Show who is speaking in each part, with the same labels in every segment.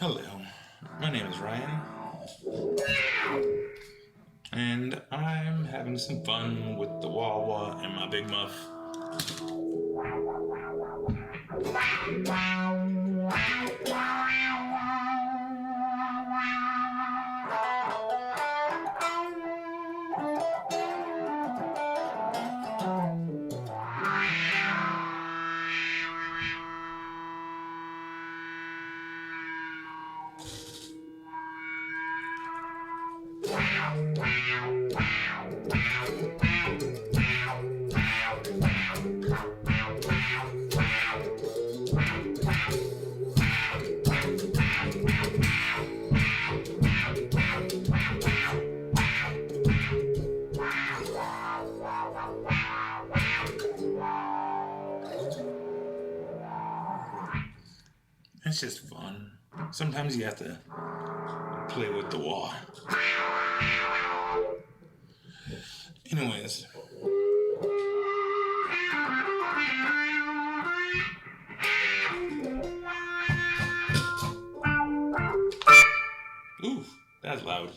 Speaker 1: Hello, my name is Ryan, and I'm having some fun with the wah-wah and my big muff. It's just fun. Sometimes you have to play with the wah. Anyways. Ooh, that's loud.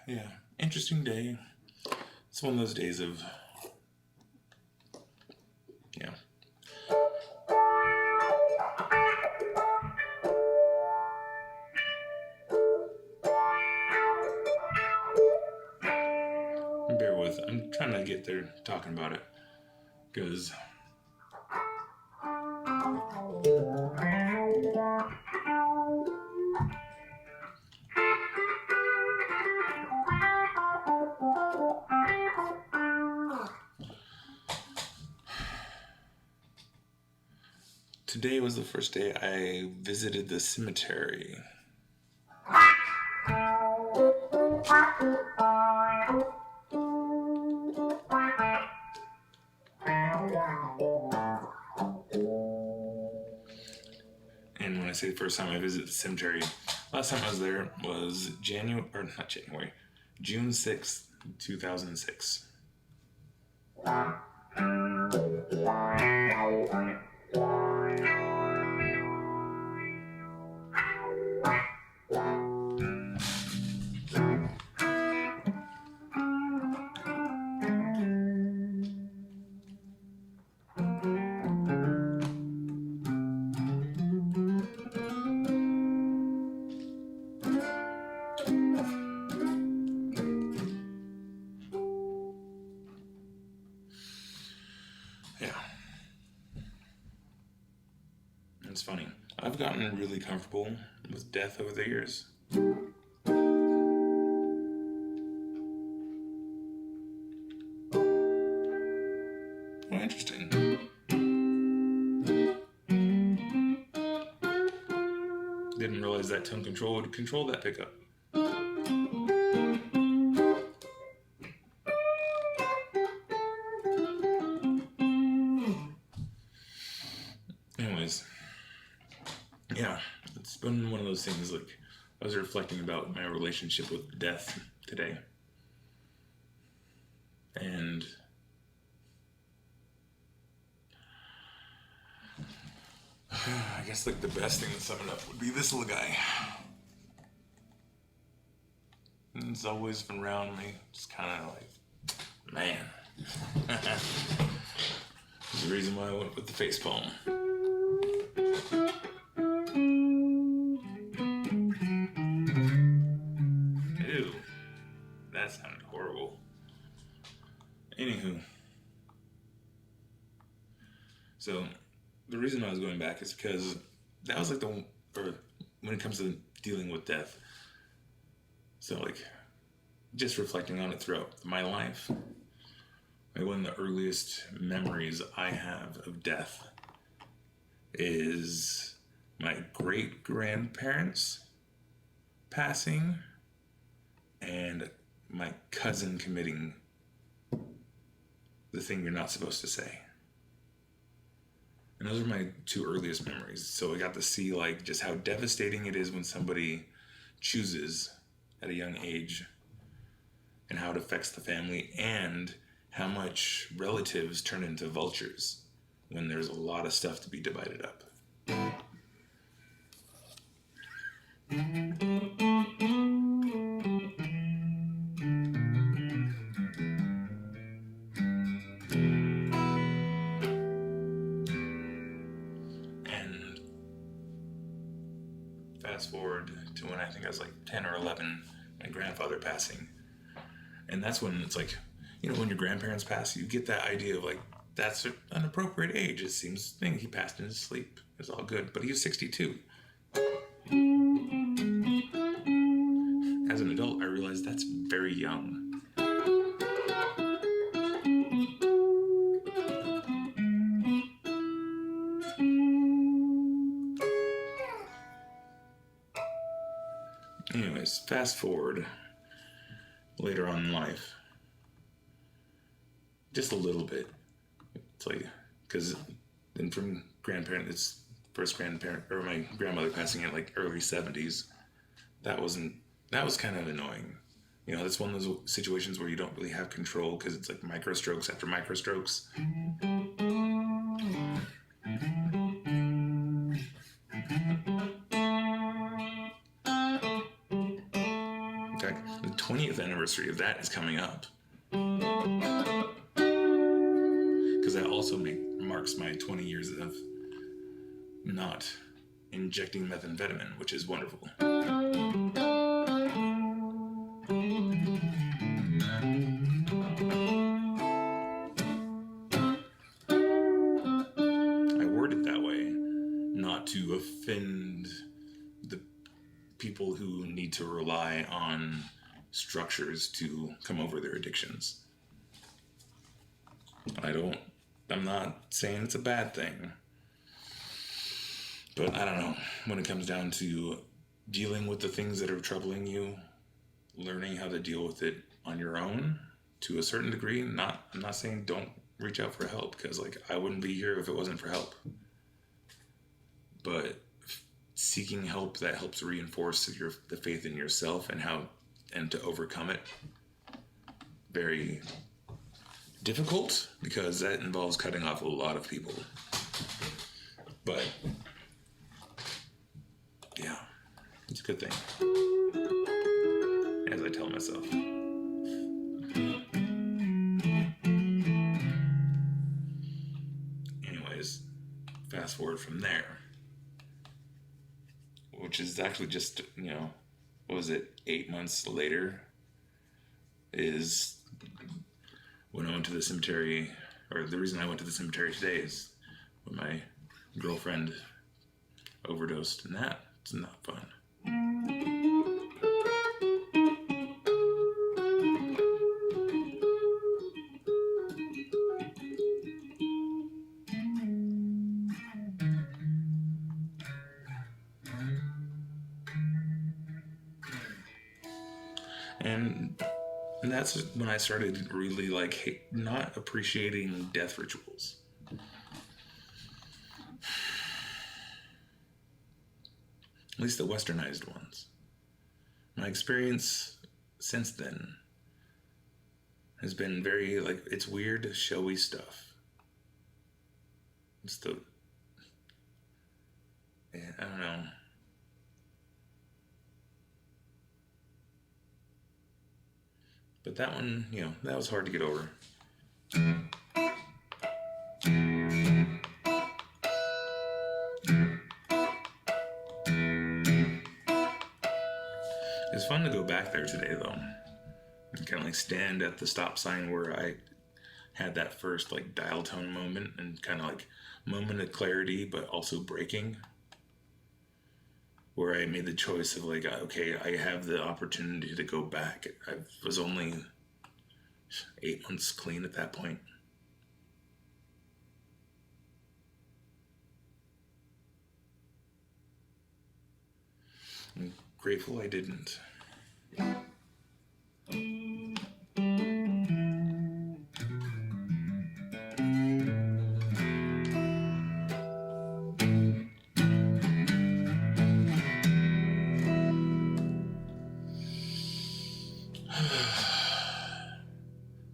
Speaker 1: Yeah, interesting day. It's one of those days of, yeah. Bear with, I'm trying to get there talking about it, because today was the first day I visited the cemetery. And when I say the first time I visited the cemetery, last time I was there was June 6th, 2006. Yeah. It's funny. I've gotten really comfortable with death over the years. Oh, interesting. Didn't realize that tone control would control that pickup. Anyways, yeah, it's been one of those things, like, I was reflecting about my relationship with death today. And I guess, like, the best thing to sum it up would be this little guy. And it's always been around me, just kind of like, man. There's the reason why I went with the face palm. Ew, that sounded horrible. Anywho, so the reason I was going back is because that was like when it comes to dealing with death. So, like, just reflecting on it throughout my life, like, one of the earliest memories I have of death is my great-grandparents passing and my cousin committing the thing you're not supposed to say. And those are my two earliest memories. So I got to see like just how devastating it is when somebody chooses at a young age, and how it affects the family, and how much relatives turn into vultures when there's a lot of stuff to be divided up. And fast forward to when I think I was like 10 or 11, my grandfather passing. And that's when it's like, you know, when your grandparents pass, you get that idea of like, that's an appropriate age. It seems, he passed in his sleep. It's all good. But he was 62. As an adult, I realized that's very young. Anyways, fast forward later on in life. Just a little bit. It's like, because then from grandparent, it's first grandparent, or my grandmother passing in like early 70s. That was kind of annoying. You know, that's one of those situations where you don't really have control because it's like micro strokes after micro strokes. In fact, the 20th anniversary of that is coming up. Because that also marks my 20 years of not injecting methamphetamine, which is wonderful. I word it that way not to offend the people who need to rely on structures to come over their addictions. I'm not saying it's a bad thing. But I don't know, when it comes down to dealing with the things that are troubling you, learning how to deal with it on your own to a certain degree, I'm not saying don't reach out for help, because like I wouldn't be here if it wasn't for help. But seeking help that helps reinforce the faith in yourself and to overcome it, very difficult, because that involves cutting off a lot of people. But yeah, it's a good thing, as I tell myself. Anyways, fast forward from there, which is actually just, what was it, 8 months later, is when I went to the cemetery, or the reason I went to the cemetery today is when my girlfriend overdosed, and that's not fun. And that's when I started really not appreciating death rituals. At least the westernized ones. My experience since then has been very, it's weird, showy stuff. I don't know. But that one, that was hard to get over. It's fun to go back there today, though. And kind of stand at the stop sign where I had that first dial tone moment, and kind of moment of clarity, but also breaking. Where I made the choice of okay, I have the opportunity to go back. I was only 8 months clean at that point. I'm grateful I didn't.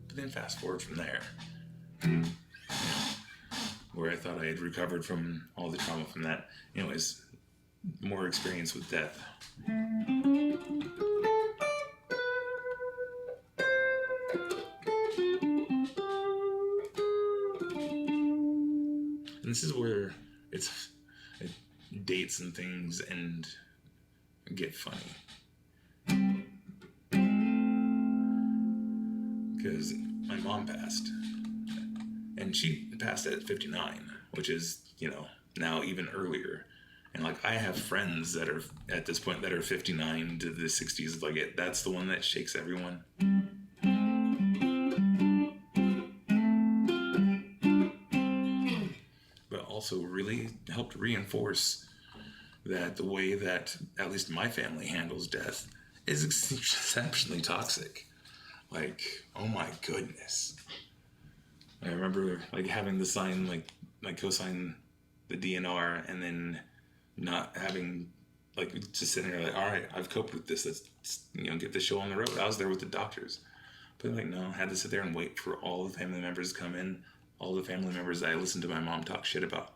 Speaker 1: But then fast forward from there, where I thought I had recovered from all the trauma from that, anyways, more experience with death. And this is where it dates and things and get funny. Because my mom passed. And she passed at 59, which is, now even earlier. And like, I have friends that are at this point that are 59 to the 60s. Like, that's the one that shakes everyone. But also really helped reinforce that the way that at least my family handles death is exceptionally toxic. Like, oh my goodness. I remember like having to sign like co-sign the DNR and then not having like just sitting there like, all right, I've coped with this. Let's get the show on the road. I was there with the doctors, but like no, I had to sit there and wait for all the family members to come in. All the family members that I listened to my mom talk shit about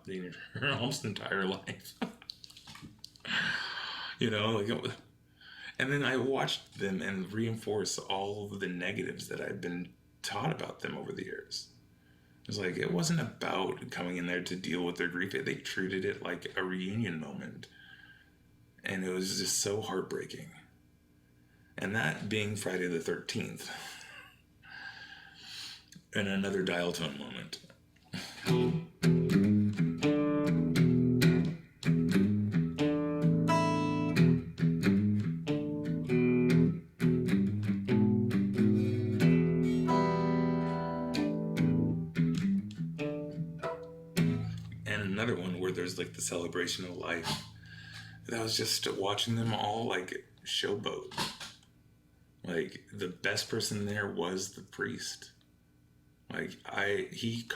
Speaker 1: her almost entire life. And then I watched them and reinforce all of the negatives that I've been taught about them over the years. It was like, it wasn't about coming in there to deal with their grief. They treated it like a reunion moment. And it was just so heartbreaking. And that being Friday the 13th. And another dial tone moment. Another one where there's like the celebration of life. That was just watching them all like showboat. Like the best person there was the priest. Like he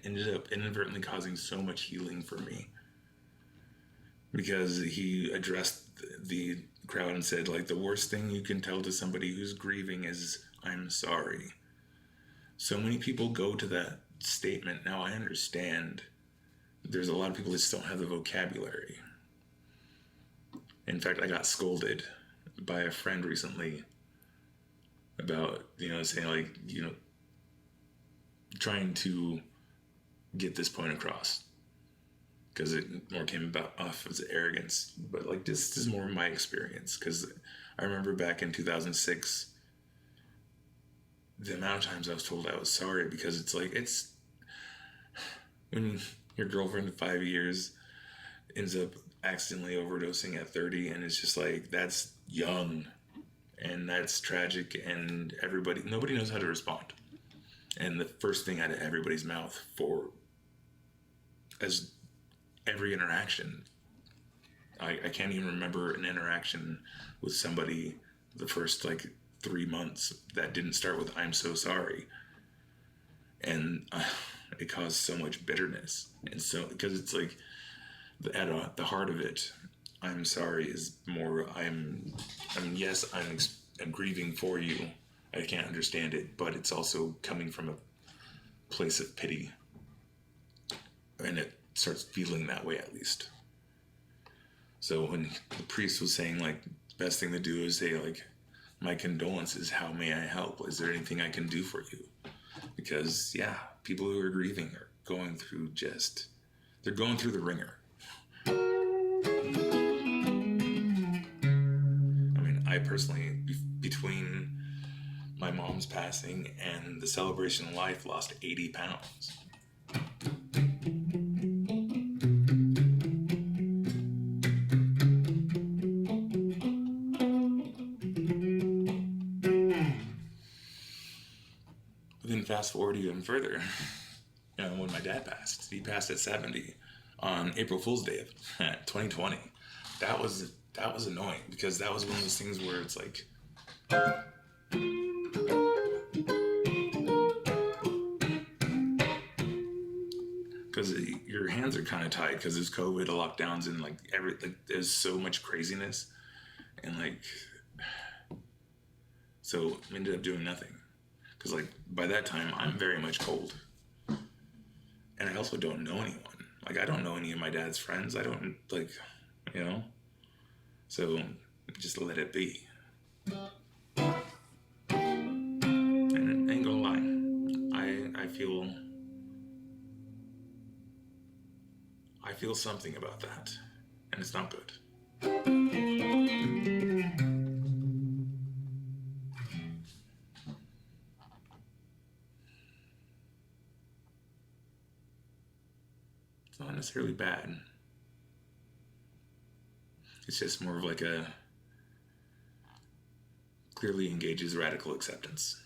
Speaker 1: ended up inadvertently causing so much healing for me because he addressed the crowd and said like the worst thing you can tell to somebody who's grieving is I'm sorry. So many people go to that statement. Now I understand. There's a lot of people that just don't have the vocabulary. In fact, I got scolded by a friend recently about, saying like, trying to get this point across. Because it more came off as arrogance. But like, this is more my experience. Because I remember back in 2006, the amount of times I was told I was sorry. Because it's like, when your girlfriend of 5 years ends up accidentally overdosing at 30, and it's just like, that's young and that's tragic, and nobody knows how to respond. And the first thing out of everybody's mouth as every interaction, I can't even remember an interaction with somebody the first like 3 months that didn't start with I'm so sorry. And it caused so much bitterness. And so, because it's like, at the heart of it, I'm sorry is more, I'm grieving for you. I can't understand it, but it's also coming from a place of pity. And it starts feeling that way, at least. So when the priest was saying, like, the best thing to do is say, like, my condolences, how may I help? Is there anything I can do for you? Because, yeah, people who are grieving are going through they're going through the ringer. I mean, I personally, between my mom's passing and the celebration of life, lost 80 pounds. Then fast forward even further, when my dad passed. He passed at 70 on April Fool's Day of 2020. That was annoying, because that was one of those things where it's like, because your hands are kind of tied because there's COVID, lockdowns, and there's so much craziness, and like So I ended up doing nothing. Because, like, by that time, I'm very much cold. And I also don't know anyone. Like, I don't know any of my dad's friends. I don't, like, you know? So, just let it be. And I ain't gonna lie. I feel something about that. And it's not good. It's not necessarily bad. It's just more of like a clearly engages radical acceptance.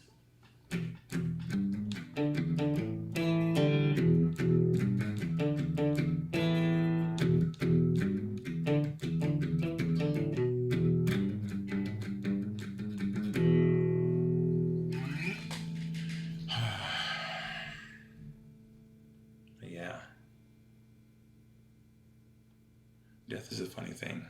Speaker 1: Yeah. Death is a funny thing.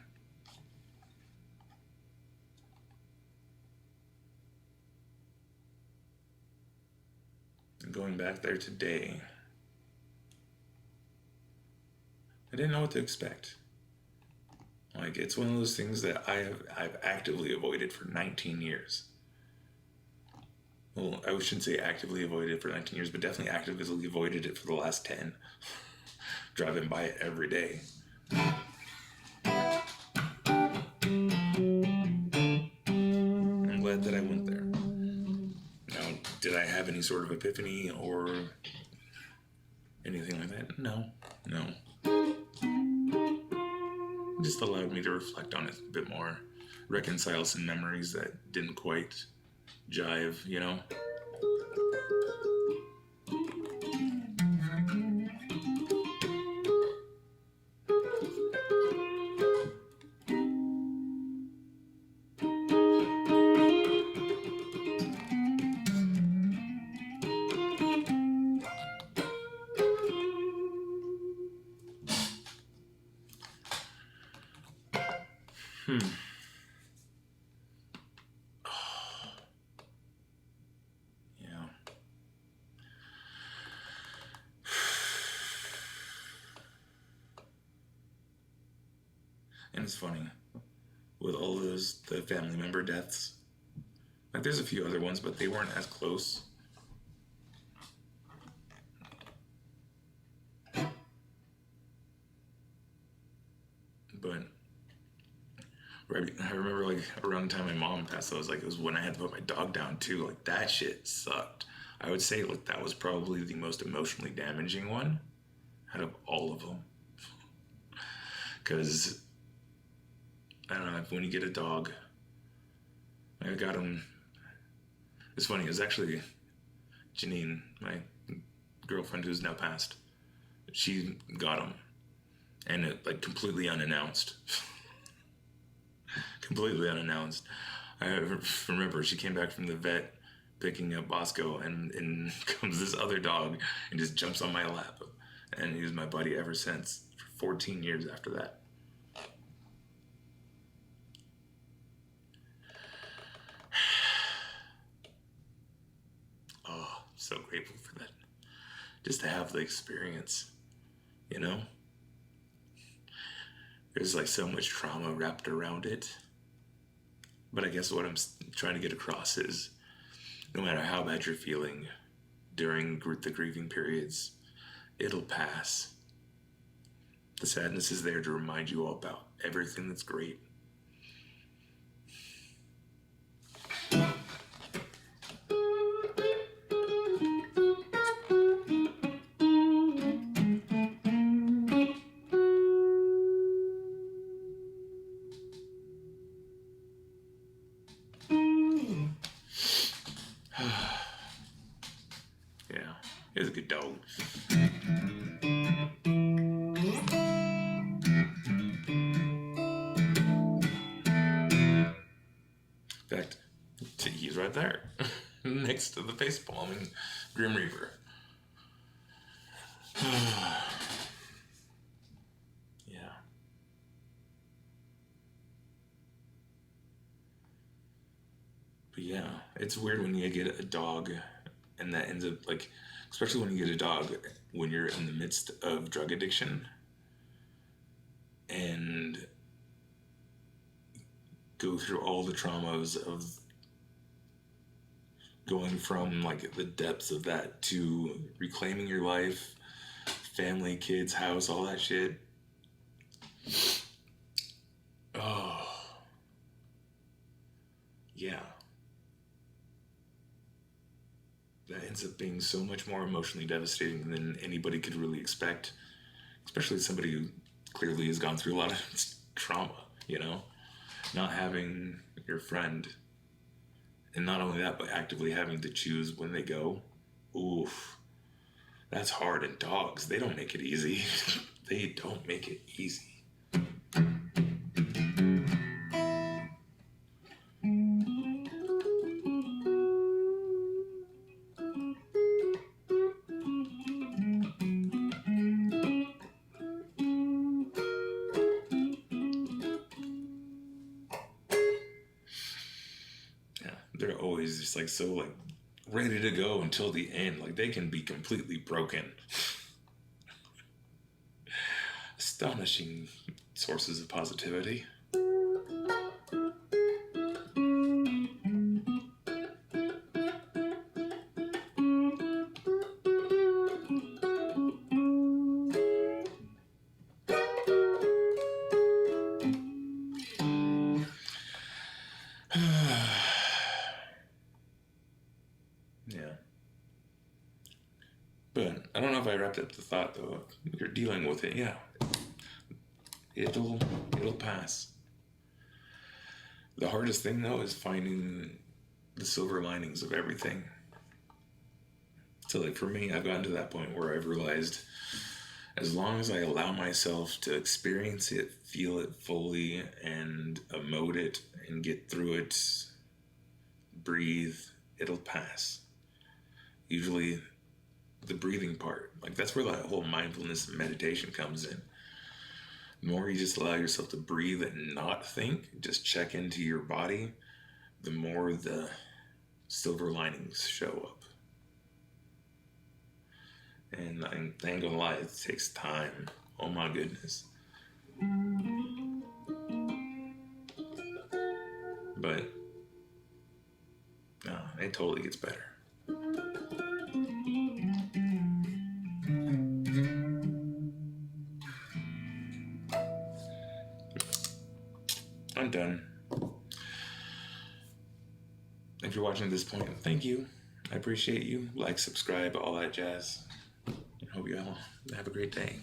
Speaker 1: And going back there today, I didn't know what to expect. Like, it's one of those things that I've actively avoided for 19 years. Well, I shouldn't say actively avoided it for 19 years, but definitely actively avoided it for the last 10. Driving by it every day. I'm glad that I went there. Now, did I have any sort of epiphany or anything like that? No. It just allowed me to reflect on it a bit more. Reconcile some memories that didn't quite jive, you know? Yeah. And it's funny, with all the family member deaths, like there's a few other ones, but they weren't as close. But I remember, like, around the time my mom passed, it was when I had to put my dog down too. Like, that shit sucked. I would say, like, that was probably the most emotionally damaging one out of all of them. Because, I don't know, when you get a dog, I got him. It's funny, it was actually Janine, my girlfriend who's now passed. She got him. And it, like, completely unannounced. Completely unannounced. I remember she came back from the vet picking up Bosco, and comes this other dog and just jumps on my lap. And he was my buddy ever since, for 14 years after that. Oh, so grateful for that. Just to have the experience, you know? There's like so much trauma wrapped around it. But I guess what I'm trying to get across is, no matter how bad you're feeling during the grieving periods, it'll pass. The sadness is there to remind you all about everything that's great. Yeah, he's a good dog. In fact, he's right there, next to the face-palming Grim Reaper. Yeah. But yeah, it's weird when you get a dog and that ends up, like, especially when you get a dog when you're in the midst of drug addiction and go through all the traumas of going from, like, the depths of that to reclaiming your life, family, kids, house, all that shit. Oh. Yeah. That ends up being so much more emotionally devastating than anybody could really expect, especially somebody who clearly has gone through a lot of trauma, you know? Not having your friend, and not only that, but actively having to choose when they go. Oof. That's hard. And dogs, they don't make it easy. They don't make it easy. They're always just like so like ready to go until the end. Like they can be completely broken. Astonishing sources of positivity. But I don't know if I wrapped up the thought though. You're dealing with it, yeah. It'll pass. The hardest thing though is finding the silver linings of everything. So like for me, I've gotten to that point where I've realized as long as I allow myself to experience it, feel it fully, and emote it and get through it, breathe, it'll pass. Usually the breathing part, like that's where that whole mindfulness and meditation comes in. The more you just allow yourself to breathe and not think, just check into your body, the more the silver linings show up. And I ain't gonna lie, it takes time. Oh my goodness. But no, it totally gets better. I'm done. If you're watching at this point, thank you. I appreciate you. Like, subscribe, all that jazz. I hope you all have a great day.